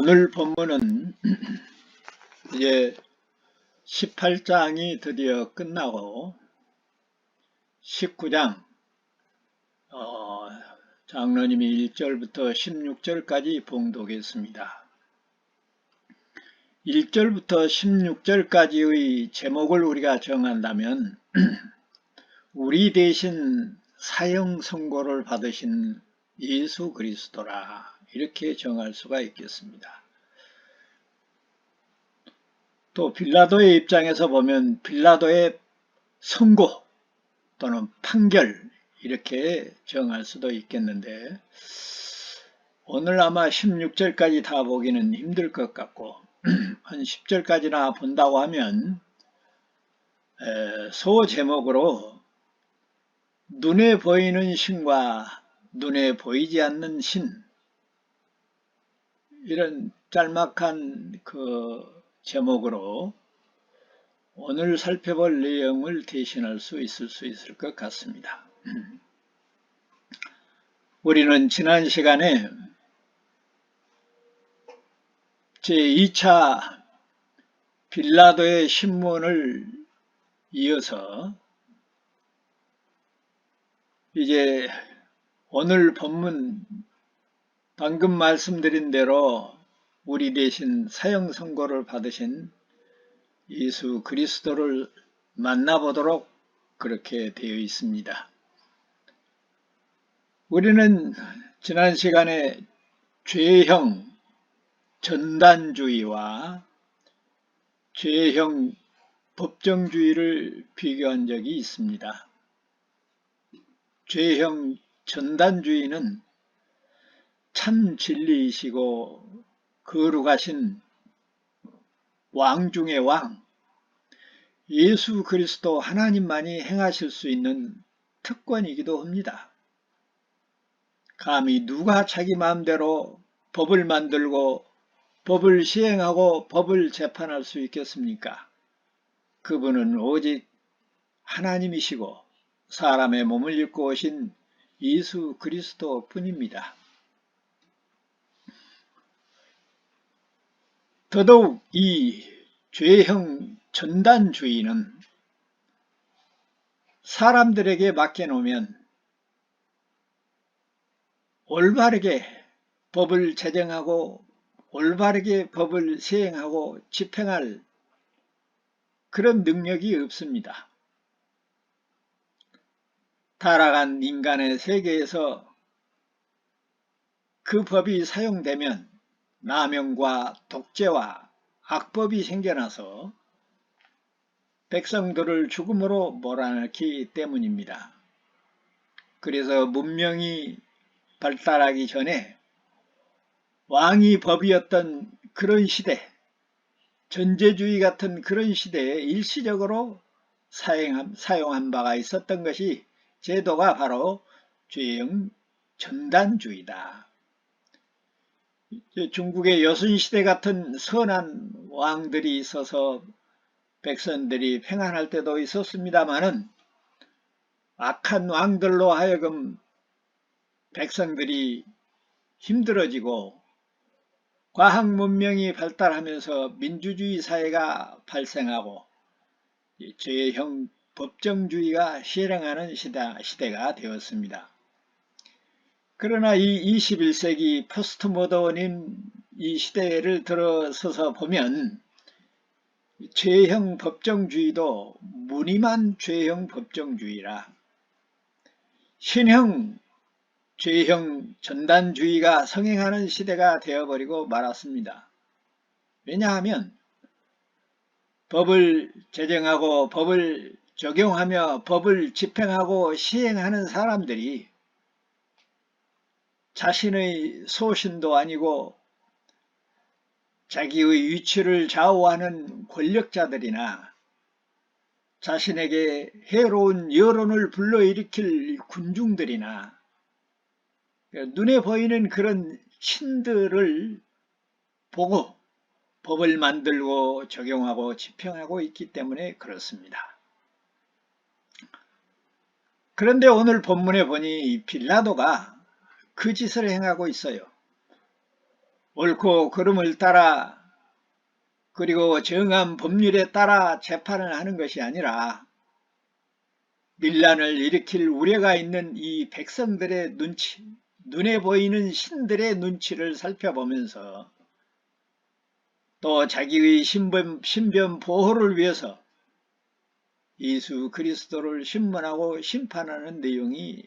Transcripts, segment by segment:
오늘 본문은 이제 18장이 드디어 끝나고 19장 장로님이 1절부터 16절까지 봉독했습니다. 1절부터 16절까지의 제목을 우리가 정한다면 우리 대신 사형 선고를 받으신 예수 그리스도라 이렇게 정할 수가 있겠습니다. 또 빌라도의 입장에서 보면 빌라도의 선고 또는 판결 이렇게 정할 수도 있겠는데 오늘 아마 16절까지 다 보기는 힘들 것 같고 한 10절까지나 본다고 하면 소 제목으로 눈에 보이는 신과 눈에 보이지 않는 신 이런 짤막한 그 제목으로 오늘 살펴볼 내용을 대신할 수 있을 것 같습니다. 우리는 지난 시간에 제2차 빌라도의 신문을 이어서 이제 오늘 본문 방금 말씀드린 대로 우리 대신 사형 선고를 받으신 예수 그리스도를 만나보도록 그렇게 되어 있습니다. 우리는 지난 시간에 죄형 전단주의와 죄형 법정주의를 비교한 적이 있습니다. 죄형 전단주의는 참 진리이시고 거룩하신 왕 중의 왕, 예수 그리스도 하나님만이 행하실 수 있는 특권이기도 합니다. 감히 누가 자기 마음대로 법을 만들고 법을 시행하고 법을 재판할 수 있겠습니까? 그분은 오직 하나님이시고 사람의 몸을 입고 오신 예수 그리스도 뿐입니다. 더더욱 이 죄형 전단주의는 사람들에게 맡겨놓으면 올바르게 법을 제정하고 올바르게 법을 시행하고 집행할 그런 능력이 없습니다. 타락한 인간의 세계에서 그 법이 사용되면 남용과 독재와 악법이 생겨나서 백성들을 죽음으로 몰아넣기 때문입니다. 그래서 문명이 발달하기 전에 왕이 법이었던 그런 시대, 전제주의 같은 그런 시대에 일시적으로 사용한 바가 있었던 것이 제도가 바로 죄형 전단주의다. 중국의 여순시대 같은 선한 왕들이 있어서 백성들이 평안할 때도 있었습니다마는 악한 왕들로 하여금 백성들이 힘들어지고 과학 문명이 발달하면서 민주주의 사회가 발생하고 죄형 법정주의가 실행하는 시대가 되었습니다. 그러나 이 21세기 포스트 모던인 이 시대를 들어서서 보면 죄형 법정주의도 무늬만 죄형 법정주의라 신형 죄형 전단주의가 성행하는 시대가 되어버리고 말았습니다. 왜냐하면 법을 제정하고 법을 적용하며 법을 집행하고 시행하는 사람들이 자신의 소신도 아니고 자기의 위치를 좌우하는 권력자들이나 자신에게 해로운 여론을 불러일으킬 군중들이나 눈에 보이는 그런 신들을 보고 법을 만들고 적용하고 집행하고 있기 때문에 그렇습니다. 그런데 오늘 본문에 보니 빌라도가 그 짓을 행하고 있어요. 옳고 그름을 따라 그리고 정한 법률에 따라 재판을 하는 것이 아니라 밀란을 일으킬 우려가 있는 이 백성들의 눈치, 눈에 보이는 신들의 눈치를 살펴보면서 또 자기의 신변 보호를 위해서 예수 그리스도를 신문하고 심판하는 내용이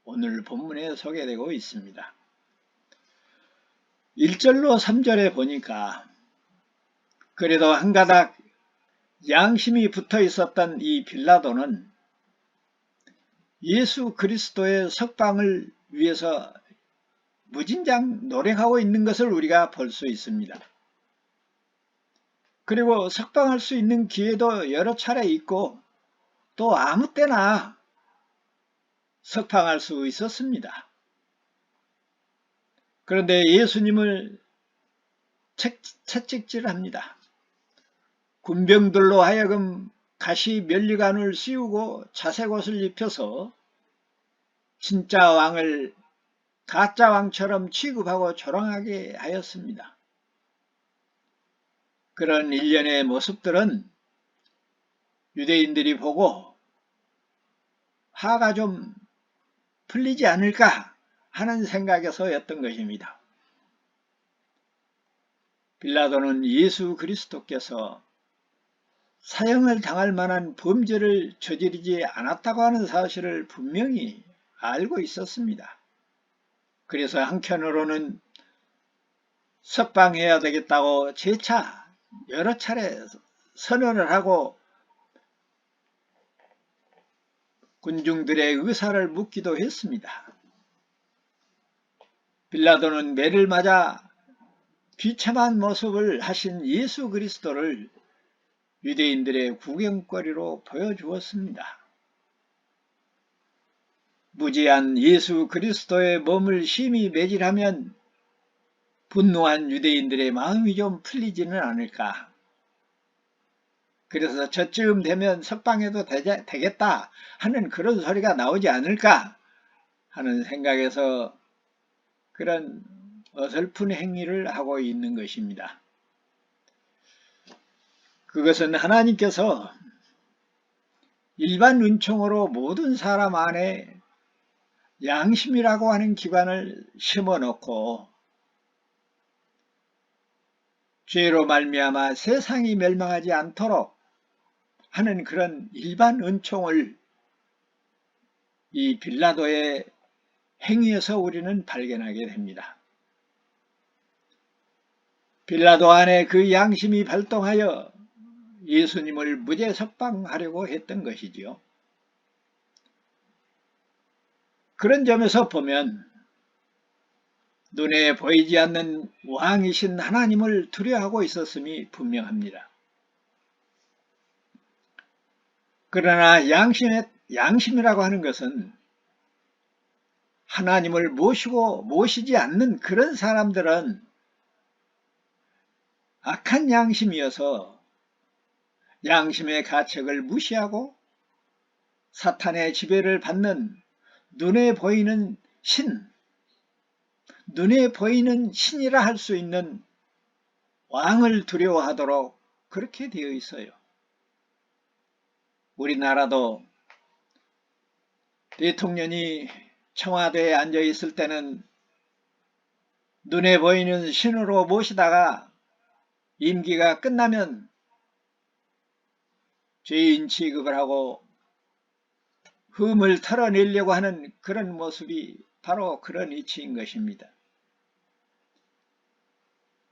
오늘 본문에 소개되고 있습니다. 1절로 3절에 보니까 그래도 한가닥 양심이 붙어 있었던 이 빌라도는 예수 그리스도의 석방을 위해서 무진장 노력하고 있는 것을 우리가 볼 수 있습니다. 그리고 석방할 수 있는 기회도 여러 차례 있고 또 아무 때나 석방할 수 있었습니다. 그런데 예수님을 채찍질합니다. 군병들로 하여금 가시 면류관을 씌우고 자색옷을 입혀서 진짜 왕을 가짜 왕처럼 취급하고 조롱하게 하였습니다. 그런 일련의 모습들은 유대인들이 보고 화가 좀 풀리지 않을까 하는 생각에서였던 것입니다. 빌라도는 예수 그리스도께서 사형을 당할 만한 범죄를 저지르지 않았다고 하는 사실을 분명히 알고 있었습니다. 그래서 한편으로는 석방해야 되겠다고 재차 여러 차례 선언을 하고 군중들의 의사를 묻기도 했습니다. 빌라도는 매를 맞아 비참한 모습을 하신 예수 그리스도를 유대인들의 구경거리로 보여주었습니다. 무지한 예수 그리스도의 몸을 심히 매질하면 분노한 유대인들의 마음이 좀 풀리지는 않을까. 그래서 저쯤 되면 석방해도 되겠다 하는 그런 소리가 나오지 않을까 하는 생각에서 그런 어설픈 행위를 하고 있는 것입니다. 그것은 하나님께서 일반 은총으로 모든 사람 안에 양심이라고 하는 기관을 심어놓고 죄로 말미암아 세상이 멸망하지 않도록 하는 그런 일반 은총을 이 빌라도의 행위에서 우리는 발견하게 됩니다. 빌라도 안에 그 양심이 발동하여 예수님을 무죄 석방하려고 했던 것이지요. 그런 점에서 보면 눈에 보이지 않는 왕이신 하나님을 두려워하고 있었음이 분명합니다. 그러나 양심이라고 하는 것은 하나님을 모시지 않는 그런 사람들은 악한 양심이어서 양심의 가책을 무시하고 사탄의 지배를 받는 눈에 보이는 눈에 보이는 신이라 할 수 있는 왕을 두려워하도록 그렇게 되어 있어요. 우리나라도 대통령이 청와대에 앉아 있을 때는 눈에 보이는 신으로 모시다가 임기가 끝나면 죄인 취급을 하고 흠을 털어내려고 하는 그런 모습이 바로 그런 이치인 것입니다.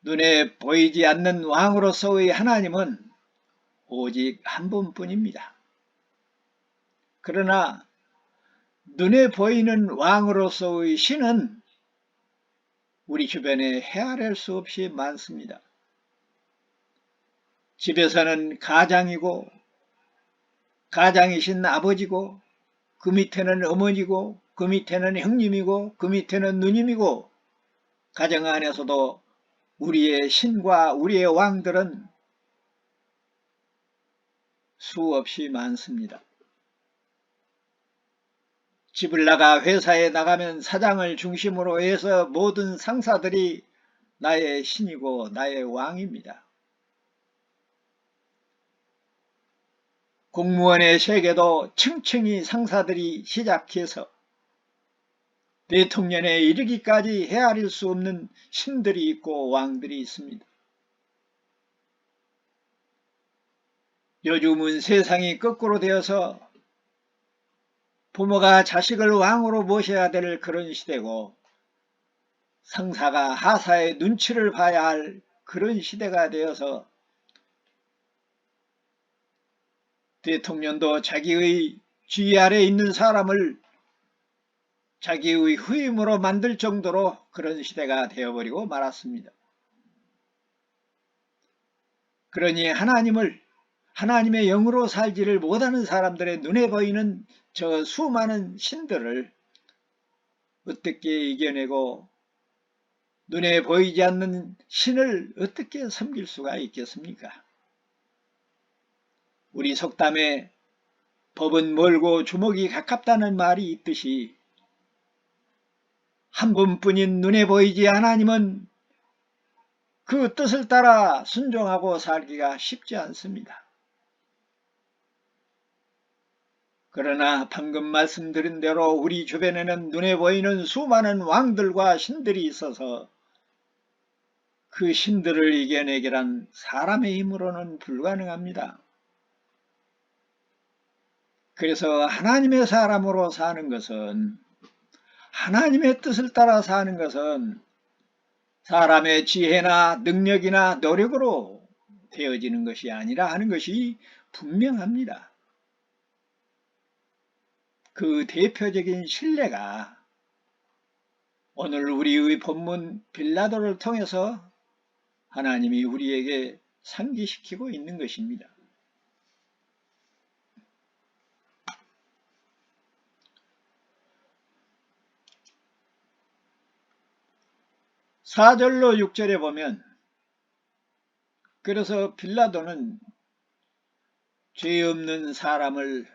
눈에 보이지 않는 왕으로서의 하나님은 오직 한 분뿐입니다. 그러나 눈에 보이는 왕으로서의 신은 우리 주변에 헤아릴 수 없이 많습니다. 집에서는 가장이고 가장이신 아버지고 그 밑에는 어머니고 그 밑에는 형님이고 그 밑에는 누님이고 가정 안에서도 우리의 신과 우리의 왕들은 수없이 많습니다. 집을 나가 회사에 나가면 사장을 중심으로 해서 모든 상사들이 나의 신이고 나의 왕입니다. 공무원의 세계도 층층이 상사들이 시작해서 대통령에 이르기까지 헤아릴 수 없는 신들이 있고 왕들이 있습니다. 요즘은 세상이 거꾸로 되어서 부모가 자식을 왕으로 모셔야 될 그런 시대고 상사가 하사의 눈치를 봐야 할 그런 시대가 되어서 대통령도 자기의 주의 아래 있는 사람을 자기의 후임으로 만들 정도로 그런 시대가 되어버리고 말았습니다. 그러니 하나님의 영으로 살지를 못하는 사람들의 눈에 보이는 저 수많은 신들을 어떻게 이겨내고 눈에 보이지 않는 신을 어떻게 섬길 수가 있겠습니까? 우리 속담에 법은 멀고 주먹이 가깝다는 말이 있듯이 한 분뿐인 눈에 보이지 하나님은 그 뜻을 따라 순종하고 살기가 쉽지 않습니다. 그러나 방금 말씀드린 대로 우리 주변에는 눈에 보이는 수많은 왕들과 신들이 있어서 그 신들을 이겨내기란 사람의 힘으로는 불가능합니다. 그래서 하나님의 사람으로 사는 것은, 하나님의 뜻을 따라 사는 것은 사람의 지혜나 능력이나 노력으로 되어지는 것이 아니라 하는 것이 분명합니다. 그 대표적인 신뢰가 오늘 우리의 본문 빌라도를 통해서 하나님이 우리에게 상기시키고 있는 것입니다. 4절로 6절에 보면 그래서 빌라도는 죄 없는 사람을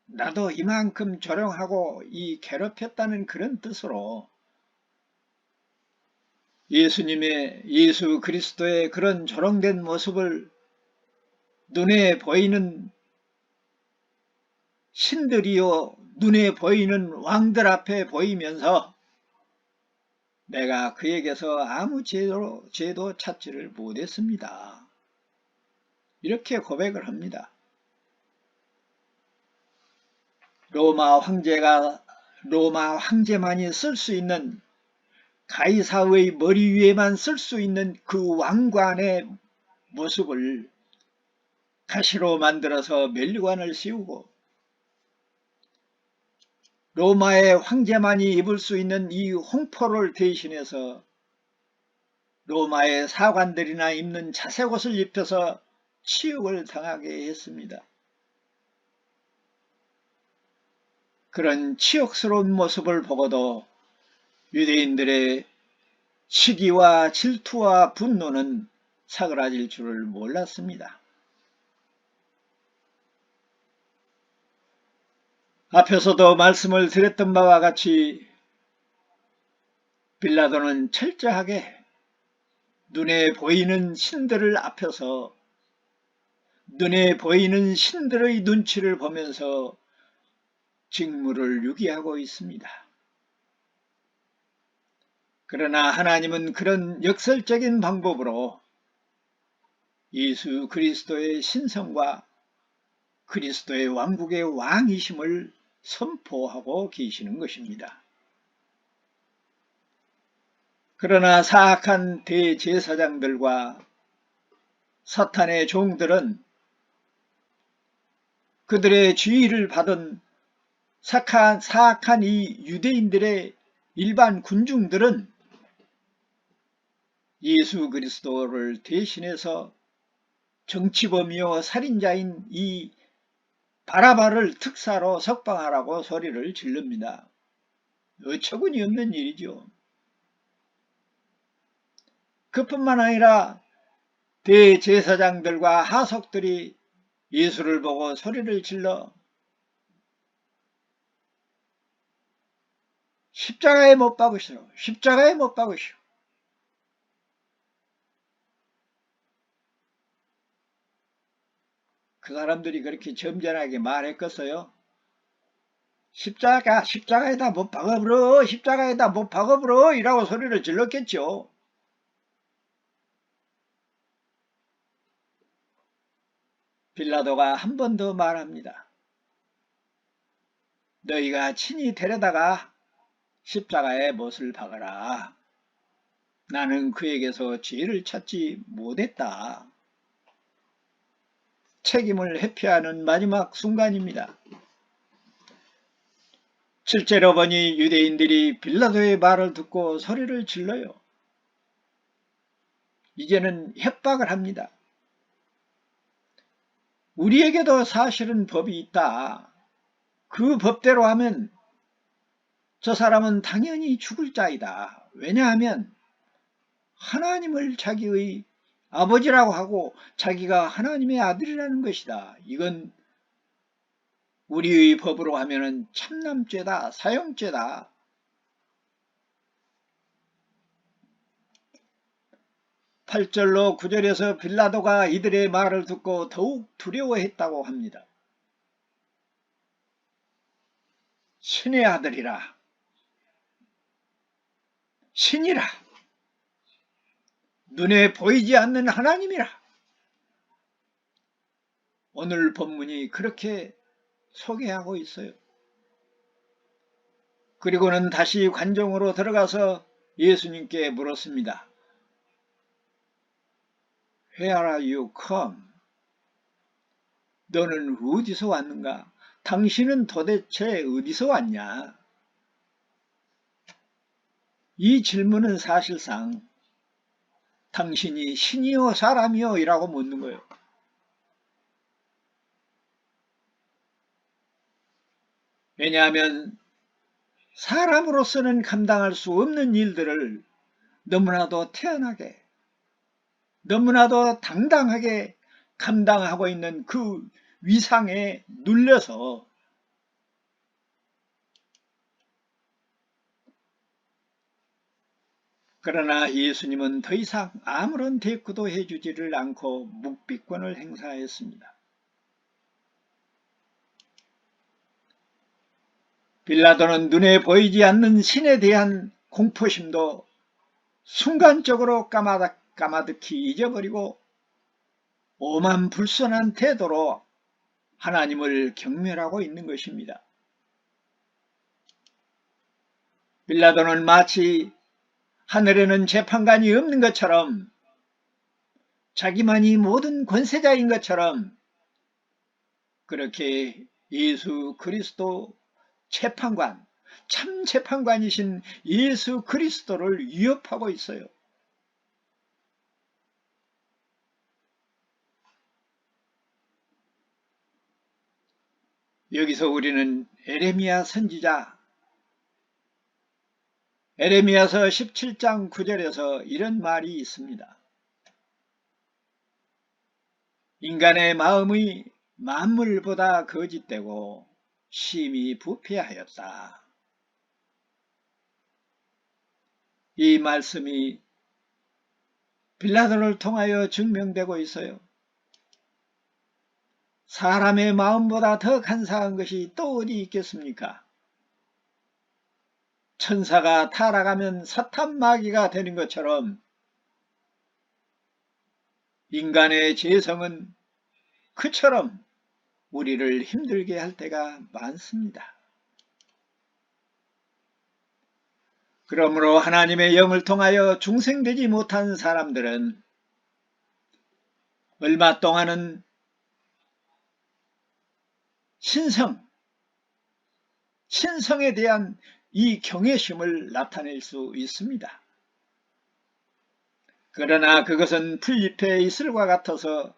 나도 이만큼 조롱하고 괴롭혔다는 그런 뜻으로 예수 그리스도의 그런 조롱된 모습을 눈에 보이는 신들이요 눈에 보이는 왕들 앞에 보이면서 내가 그에게서 아무 죄도 찾지를 못했습니다. 이렇게 고백을 합니다. 로마 황제만이 쓸 수 있는 가이사의 머리 위에만 쓸 수 있는 그 왕관의 모습을 가시로 만들어서 멸관을 씌우고 로마의 황제만이 입을 수 있는 이 홍포를 대신해서 로마의 사관들이나 입는 자색옷을 입혀서 치욕을 당하게 했습니다. 그런 치욕스러운 모습을 보고도 유대인들의 시기와 질투와 분노는 사그라질 줄을 몰랐습니다. 앞에서도 말씀을 드렸던 바와 같이 빌라도는 철저하게 눈에 보이는 신들을 앞에서 눈에 보이는 신들의 눈치를 보면서 직무를 유기하고 있습니다. 그러나 하나님은 그런 역설적인 방법으로 예수 그리스도의 신성과 그리스도의 왕국의 왕이심을 선포하고 계시는 것입니다. 그러나 사악한 대제사장들과 사탄의 종들은 그들의 지위를 받은 사악한 이 유대인들의 일반 군중들은 예수 그리스도를 대신해서 정치범이요 살인자인 이 바라바를 특사로 석방하라고 소리를 지릅니다. 어처구니 없는 일이죠. 그뿐만 아니라 대제사장들과 하석들이 예수를 보고 소리를 질러 십자가에 못 박으시오. 십자가에 못 박으시오. 그 사람들이 그렇게 점잖하게 말했겠어요? 십자가에다 못 박아버려, 십자가에다 못 박아버려 이라고 소리를 질렀겠죠. 빌라도가 한 번 더 말합니다. 너희가 친히 데려다가 십자가에 못을 박아라. 나는 그에게서 죄를 찾지 못했다. 책임을 회피하는 마지막 순간입니다. 실제로 보니 유대인들이 빌라도의 말을 듣고 소리를 질러요. 이제는 협박을 합니다. 우리에게도 사실은 법이 있다. 그 법대로 하면 저 사람은 당연히 죽을 자이다. 왜냐하면 하나님을 자기의 아버지라고 하고 자기가 하나님의 아들이라는 것이다. 이건 우리의 법으로 하면은 참남죄다, 사형죄다. (8절로) (9절에서) 빌라도가 이들의 말을 듣고 더욱 두려워했다고 합니다. 신의 아들이라, 신이라, 눈에 보이지 않는 하나님이라. 오늘 본문이 그렇게 소개하고 있어요. 그리고는 다시 관정으로 들어가서 예수님께 물었습니다. Where are you come? 너는 어디서 왔는가? 당신은 도대체 어디서 왔냐? 이 질문은 사실상 당신이 신이요 사람이요 이라고 묻는 거예요. 왜냐하면 사람으로서는 감당할 수 없는 일들을 너무나도 태연하게, 너무나도 당당하게 감당하고 있는 그 위상에 눌려서 그러나 예수님은 더 이상 아무런 대꾸도 해주지를 않고 묵비권을 행사했습니다. 빌라도는 눈에 보이지 않는 신에 대한 공포심도 순간적으로 까마득히 잊어버리고 오만불선한 태도로 하나님을 경멸하고 있는 것입니다. 빌라도는 마치 하늘에는 재판관이 없는 것처럼, 자기만이 모든 권세자인 것처럼 그렇게 예수 그리스도 재판관, 참 재판관이신 예수 그리스도를 위협하고 있어요. 여기서 우리는 에레미야 선지자, 에레미야서 17장 9절에서 이런 말이 있습니다. 인간의 마음이 만물보다 거짓되고 심히 부패하였다. 이 말씀이 빌라도를 통하여 증명되고 있어요. 사람의 마음보다 더 간사한 것이 또 어디 있겠습니까? 천사가 타락하면 사탄 마귀가 되는 것처럼 인간의 죄성은 그처럼 우리를 힘들게 할 때가 많습니다. 그러므로 하나님의 영을 통하여 중생되지 못한 사람들은 얼마 동안은 신성에 대한 이 경외심을 나타낼 수 있습니다. 그러나 그것은 풀잎의 이슬과 같아서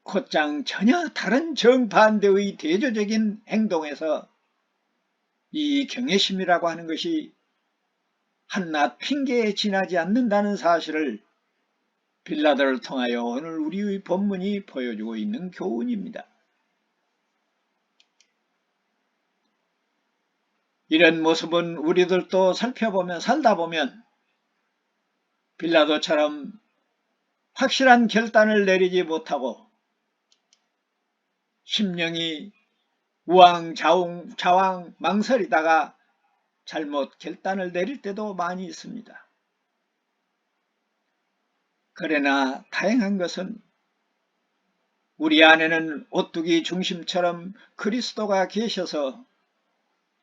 곧장 전혀 다른 정반대의 대조적인 행동에서 이 경외심이라고 하는 것이 한낱 핑계에 지나지 않는다는 사실을 빌라도를 통하여 오늘 우리의 본문이 보여주고 있는 교훈입니다. 이런 모습은 우리들도 살펴보면 살다 보면 빌라도처럼 확실한 결단을 내리지 못하고 심령이 우왕좌왕 망설이다가 잘못 결단을 내릴 때도 많이 있습니다. 그러나 다행한 것은 우리 안에는 오뚜기 중심처럼 그리스도가 계셔서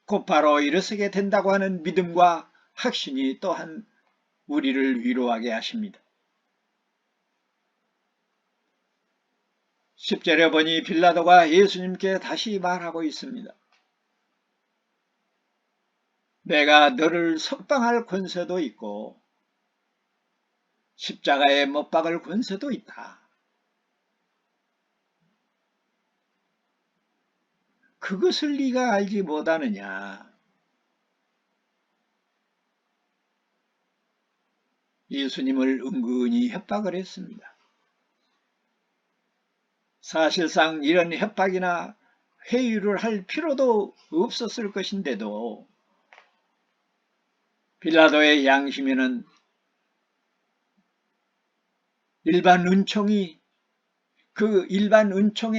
곧바로 일어서게 된다고 하는 믿음과 확신이 또한 우리를 위로하게 하십니다. 10절에 보니 빌라도가 예수님께 다시 말하고 있습니다. 내가 너를 석방할 권세도 있고 십자가에 못 박을 권세도 있다. 그것을 네가 알지 못하느냐. 예수님을 은근히 협박을 했습니다. 사실상 이런 협박이나 회유를 할 필요도 없었을 것인데도 빌라도의 양심에는 일반 은총의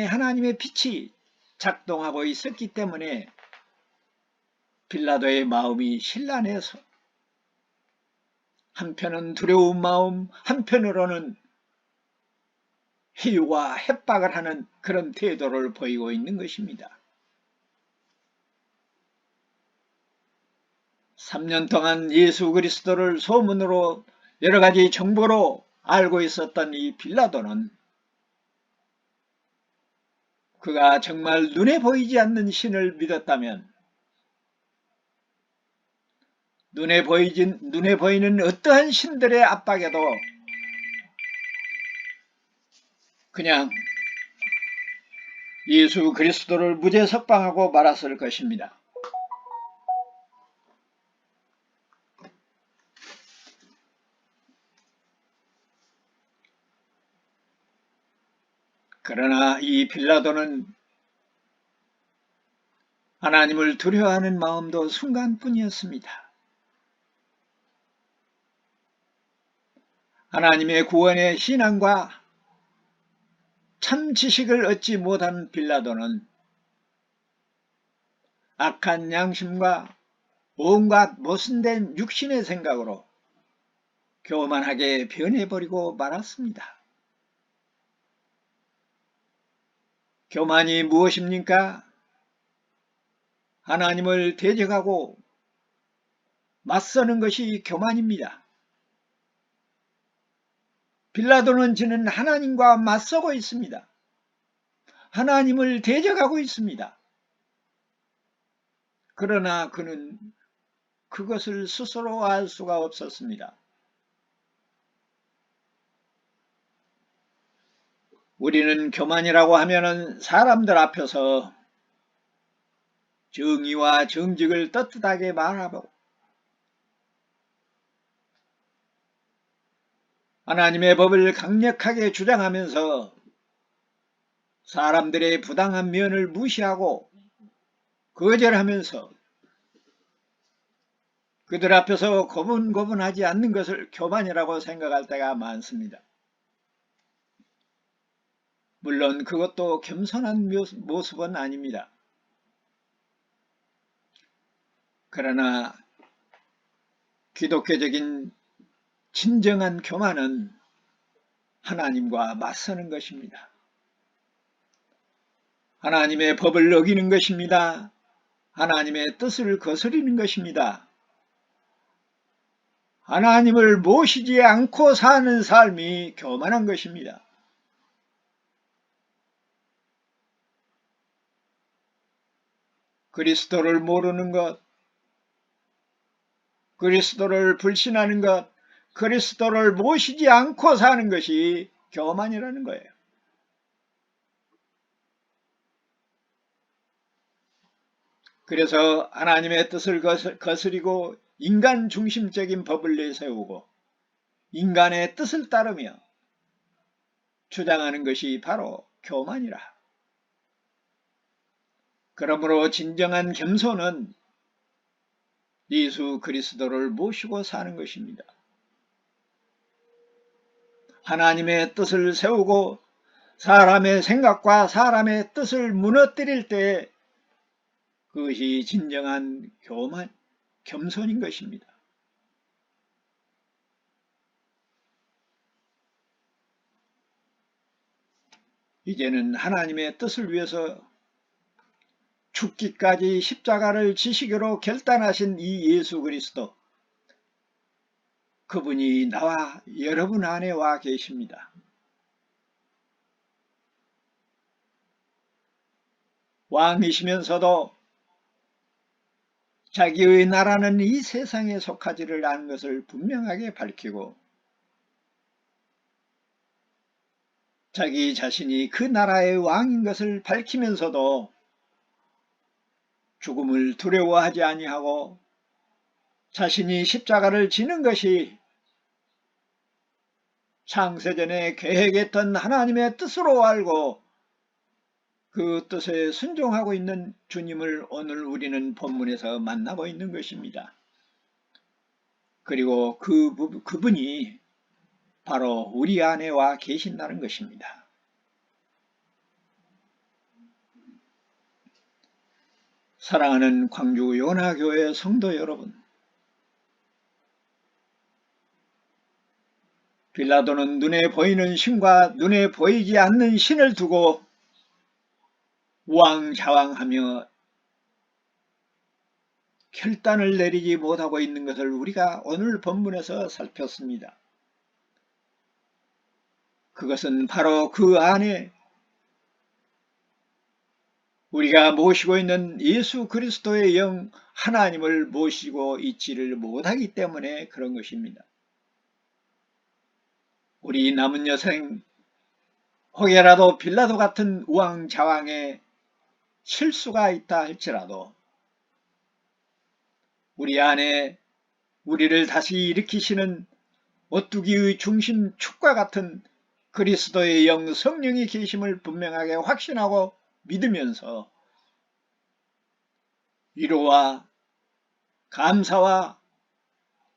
하나님의 빛이 작동하고 있었기 때문에 빌라도의 마음이 신란해서 한편은 두려운 마음, 한편으로는 회유와 협박을 하는 그런 태도를 보이고 있는 것입니다. 3년 동안 예수 그리스도를 소문으로 여러 가지 정보로 알고 있었던 이 빌라도는 그가 정말 눈에 보이지 않는 신을 믿었다면 눈에 보이는 어떠한 신들의 압박에도 그냥 예수 그리스도를 무죄 석방하고 말았을 것입니다. 그러나 이 빌라도는 하나님을 두려워하는 마음도 순간뿐이었습니다. 하나님의 구원의 신앙과 참 지식을 얻지 못한 빌라도는 악한 양심과 온갖 모순된 육신의 생각으로 교만하게 변해버리고 말았습니다. 교만이 무엇입니까? 하나님을 대적하고 맞서는 것이 교만입니다. 빌라도는 지는 하나님과 맞서고 있습니다. 하나님을 대적하고 있습니다. 그러나 그는 그것을 스스로 알 수가 없었습니다. 우리는 교만이라고 하면은 사람들 앞에서 정의와 정직을 떳떳하게 말하고 하나님의 법을 강력하게 주장하면서 사람들의 부당한 면을 무시하고 거절하면서 그들 앞에서 고분고분하지 않는 것을 교만이라고 생각할 때가 많습니다. 물론 그것도 겸손한 모습은 아닙니다. 그러나 기독교적인 진정한 교만은 하나님과 맞서는 것입니다. 하나님의 법을 어기는 것입니다. 하나님의 뜻을 거스리는 것입니다. 하나님을 모시지 않고 사는 삶이 교만한 것입니다. 그리스도를 모르는 것, 그리스도를 불신하는 것, 그리스도를 모시지 않고 사는 것이 교만이라는 거예요. 그래서 하나님의 뜻을 거스리고 인간 중심적인 법을 내세우고 인간의 뜻을 따르며 주장하는 것이 바로 교만이라. 그러므로 진정한 겸손은 예수 그리스도를 모시고 사는 것입니다. 하나님의 뜻을 세우고 사람의 생각과 사람의 뜻을 무너뜨릴 때 그것이 진정한 겸손인 것입니다. 이제는 하나님의 뜻을 위해서 죽기까지 십자가를 지시기로 결단하신 이 예수 그리스도, 그분이 나와 여러분 안에 와 계십니다. 왕이시면서도 자기의 나라는 이 세상에 속하지를 않은 것을 분명하게 밝히고 자기 자신이 그 나라의 왕인 것을 밝히면서도 죽음을 두려워하지 아니하고 자신이 십자가를 지는 것이 창세전에 계획했던 하나님의 뜻으로 알고 그 뜻에 순종하고 있는 주님을 오늘 우리는 본문에서 만나고 있는 것입니다. 그리고 그분이 바로 우리 안에 와 계신다는 것입니다. 사랑하는 광주 요나교회 성도 여러분, 빌라도는 눈에 보이는 신과 눈에 보이지 않는 신을 두고 우왕좌왕하며 결단을 내리지 못하고 있는 것을 우리가 오늘 본문에서 살폈습니다. 그것은 바로 그 안에 우리가 모시고 있는 예수 그리스도의 영 하나님을 모시고 있지를 못하기 때문에 그런 것입니다. 우리 남은 여생 혹여라도 빌라도 같은 우왕좌왕의 실수가 있다 할지라도 우리 안에 우리를 다시 일으키시는 오뚜기의 중심 축과 같은 그리스도의 영 성령이 계심을 분명하게 확신하고 믿으면서 위로와 감사와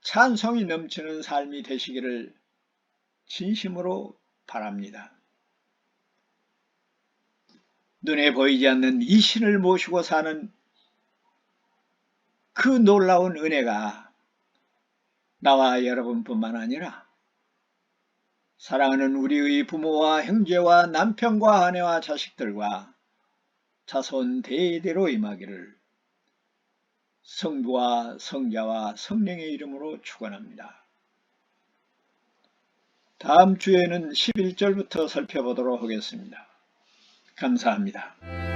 찬송이 넘치는 삶이 되시기를 진심으로 바랍니다. 눈에 보이지 않는 이 신을 모시고 사는 그 놀라운 은혜가 나와 여러분뿐만 아니라 사랑하는 우리의 부모와 형제와 남편과 아내와 자식들과 자손 대대로 임하기를 성부와 성자와 성령의 이름으로 축원합니다. 다음 주에는 11절부터 살펴보도록 하겠습니다. 감사합니다.